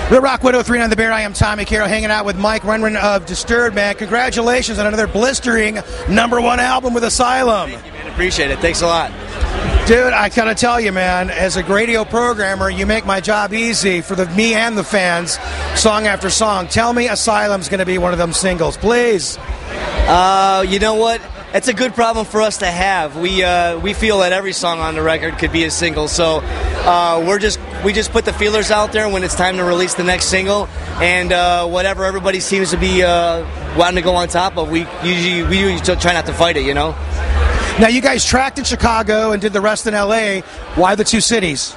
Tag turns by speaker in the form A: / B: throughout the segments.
A: The Rock Widow 39 The Bear. I am Tommy Carroll, hanging out with Mike Wengren of Disturbed, man. Congratulations on another blistering #1 album with Asylum.
B: Thank you, man. Appreciate it. Thanks a lot.
A: Dude, I gotta tell you, man, as a radio programmer, you make my job easy for me and the fans, song after song. Tell me Asylum's gonna be one of them singles, please.
B: You know what? It's a good problem for us to have. We feel that every song on the record could be a single, so we just put the feelers out there when it's time to release the next single, and whatever everybody seems to be wanting to go on top of, we usually try not to fight it, you know.
A: Now, you guys tracked in Chicago and did the rest in LA. Why the two cities?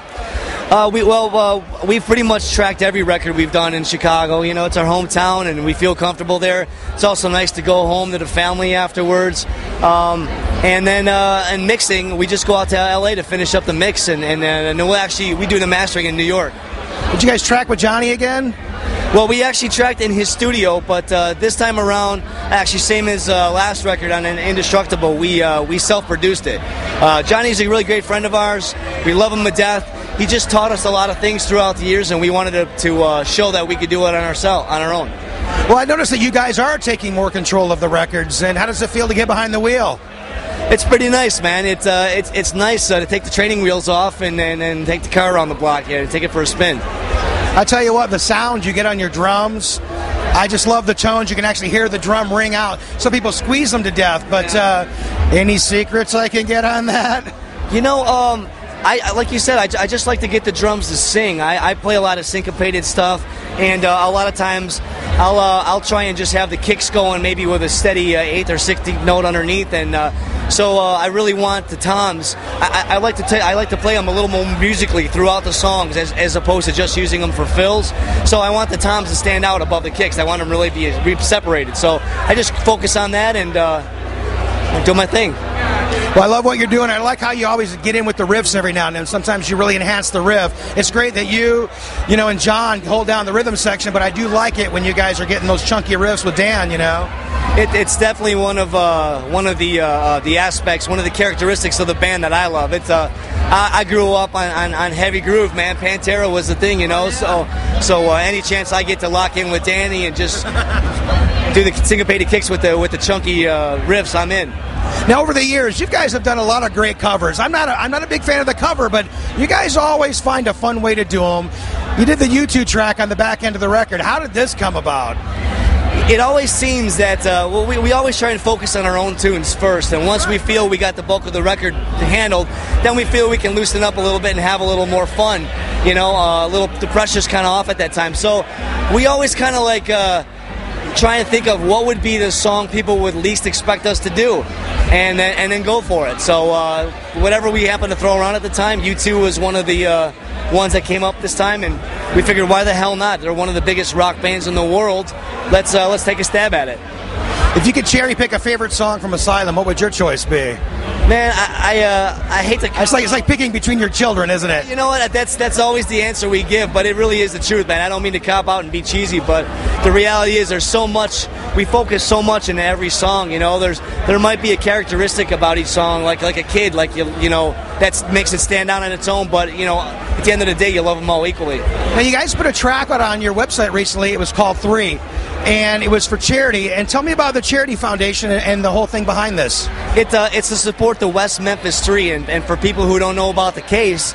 B: We've pretty much tracked every record we've done in Chicago. You know, it's our hometown, and we feel comfortable there. It's also nice to go home to the family afterwards. And then in mixing, we just go out to LA to finish up the mix, and we do the mastering in New York.
A: Did you guys track with Johnny again?
B: Well, we actually tracked in his studio, but this time around, actually same as last record on Indestructible, we self-produced it. Johnny's a really great friend of ours. We love him to death. He just taught us a lot of things throughout the years, and we wanted to show that we could do it on our own.
A: Well, I noticed that you guys are taking more control of the records, and how does it feel to get behind the wheel?
B: It's pretty nice, man. It's nice to take the training wheels off and take the car around the block here and take it for a spin.
A: I tell you what, the sound you get on your drums, I just love the tones. You can actually hear the drum ring out. Some people squeeze them to death, but any secrets I can get on that?
B: You know, I like you said, I just like to get the drums to sing. I play a lot of syncopated stuff, and a lot of times I'll try and just have the kicks going, maybe with a steady 8th or 16th note underneath, and so I really want the toms. I like to play them a little more musically throughout the songs, as opposed to just using them for fills. So I want the toms to stand out above the kicks. I want them to really be separated. So I just focus on that and do my thing.
A: Well, I love what you're doing. I like how you always get in with the riffs every now and then. Sometimes you really enhance the riff. It's great that you and John hold down the rhythm section, but I do like it when you guys are getting those chunky riffs with Dan, you know?
B: It's definitely one of the aspects, one of the characteristics of the band that I love. I grew up on heavy groove, man. Pantera was the thing, you know. So any chance I get to lock in with Danny and just do the syncopated kicks with the chunky riffs, I'm in.
A: Now, over the years, you guys have done a lot of great covers. I'm not a big fan of the cover, but you guys always find a fun way to do them. You did the U2 track on the back end of the record. How did this come about?
B: It always seems that we always try and focus on our own tunes first, and once we feel we got the bulk of the record handled, then we feel we can loosen up a little bit and have a little more fun. You know, the pressure's kind of off at that time. So we always kind of like try and think of what would be the song people would least expect us to do, and then go for it. So whatever we happen to throw around at the time, U2 was one of the ones that came up this time, and we figured, why the hell not? They're one of the biggest rock bands in the world. Let's take a stab at it.
A: If you could cherry pick a favorite song from Asylum, what would your choice be?
B: Man, I hate to.
A: It's like picking between your children, isn't it?
B: You know what? That's always the answer we give, but it really is the truth, man. I don't mean to cop out and be cheesy, but the reality is there's so much. We focus so much in every song. You know, there might be a characteristic about each song, like a kid, like you know, that makes it stand out on its own. But you know, at the end of the day, you love them all equally.
A: Now, you guys put a track out on your website recently. It was called 3. And it was for charity. And tell me about the charity foundation and the whole thing behind this.
B: It's to support the West Memphis 3, and for people who don't know about the case,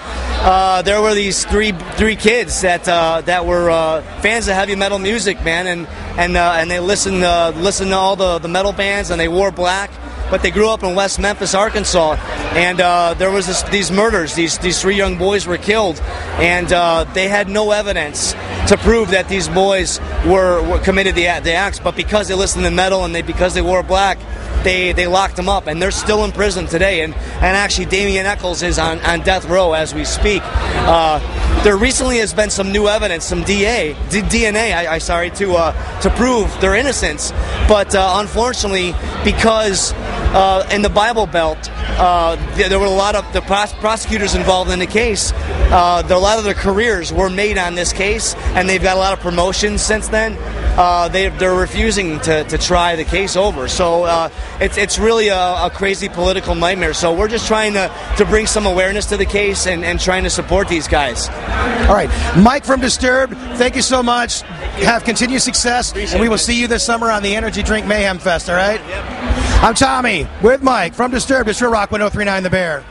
B: there were these three kids that were fans of heavy metal music, man, and they listened to all the metal bands, and they wore black. But they grew up in West Memphis, Arkansas, and there was these murders. These 3 young boys were killed, and they had no evidence to prove that these boys were committed the acts. But because they listened to metal and because they wore black, they locked them up, and they're still in prison today. And actually, Damien Eccles is on death row as we speak. There recently has been some new evidence, some DNA, to prove their innocence. But unfortunately, because in the Bible Belt, there were a lot of the prosecutors involved in the case. A lot of their careers were made on this case, and they've got a lot of promotions since then. they're refusing to try the case over. So it's really a crazy political nightmare. So we're just trying to bring some awareness to the case and trying to support these guys.
A: All right, Mike from Disturbed, thank you so much. Have continued success, and we will see you this summer on the Energy Drink Mayhem Fest, all right? Yep. I'm Tommy with Mike from Disturbed. It's Real Rock 103.9 The Bear.